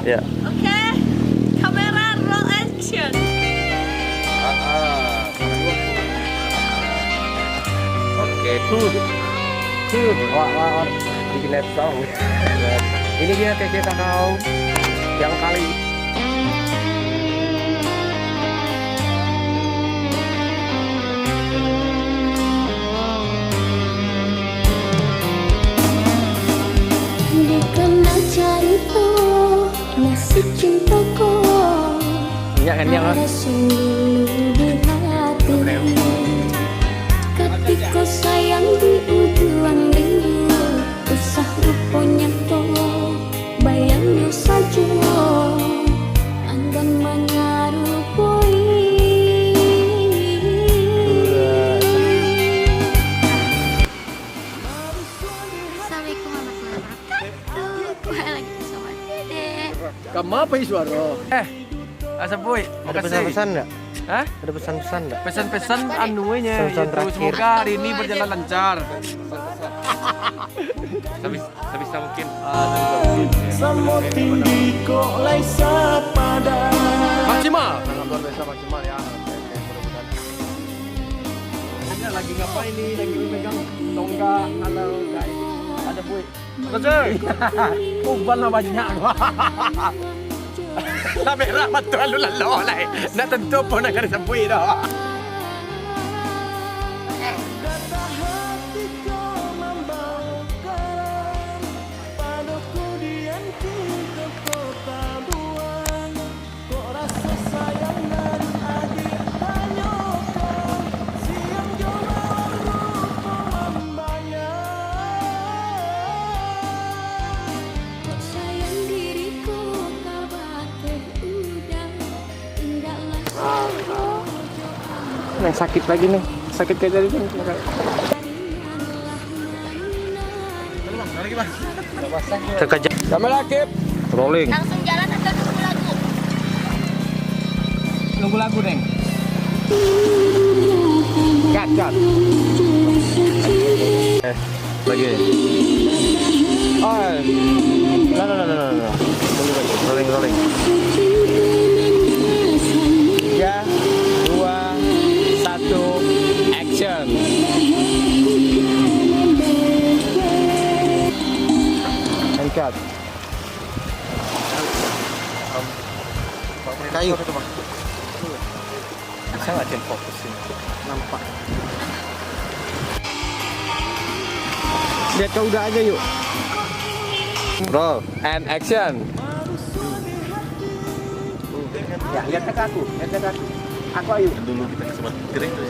Ya. Oke, kamera roll action. Oke. Wah, bikin net song. Ini dia Keke Kakao yang kali Dikena cerita nasib cintaku ada sungguh di hati. Ketika sayang di ujung rindu, usah rupanya tuh bayangnya saja anggan menyerupai. Assalamualaikum warahmatullahi wabarakatuh. Kembali lagi bersama Dede. Kamu apa suara? Asaboy, ada pesan-pesan enggak? Hah? Ada pesan-pesan enggak? Pesan-pesan anunya Pesan itu terakhir. semoga hari ini berjalan lancar. Sebisa mungkin. Semut tinggi kok laisa pada. Maksimal, sangat luar biasa maksimal ya. Ini lagi ngapain nih? Lagi megang tonggak atau guys? Ada boy. Betul. Uban lah banyak. Sabi ramat tu lalu lalu na tentu pun nak ada sampui dah. Sayang diriku kabake udah indahlah Yang sakit lagi nih. Sakit kayak tadi nih. Terkejut. Kamera kip. Rolling. Langsung jalan atau nunggu lagu? Nunggu lagu neng. Cut. Lagi. Oh. No. Rolling. 3, 2, 1, action. And cut. Kayu. Bisa nggak Cen fokus ini? Nampak. Lihat kau udah aja yuk. Roll and action. Ya, lihat ke aku. Aku ayo. Dulu kita sempat kering tuh.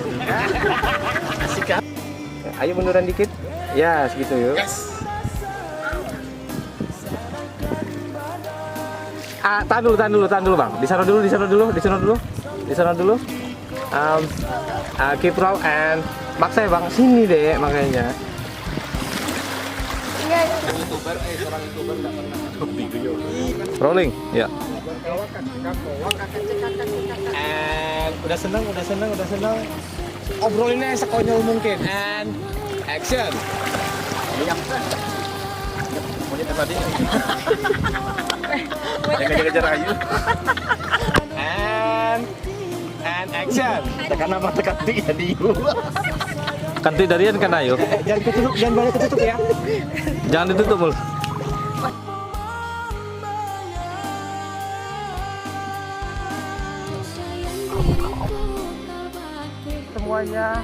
Asik kan? Ayo munduran dikit. Ya, segitu yuk. Yes. Tahan dulu bang. Di sana dulu. Keep roll and maksa ya bang. Sini deh makanya. Rolling, ya. And udah seneng. Obrolinnya sekonyol mungkin. And action. Monyet tadi. Yang ngejar ayu. And action. Tekan apa tekan tiga diu. Kanti darian kan ayo. Jangan banyak ketutup ya. Jangan ditutup mul. Semuanya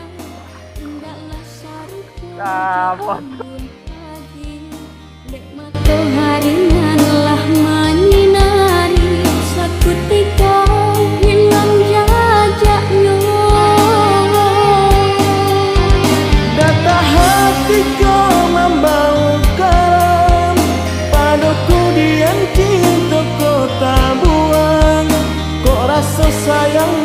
dapat. Tuharinganlah menyinari seketika hilang jejaknya. Data hatiku membaukan padaku dian cinta kota buang. Kok rasa sayang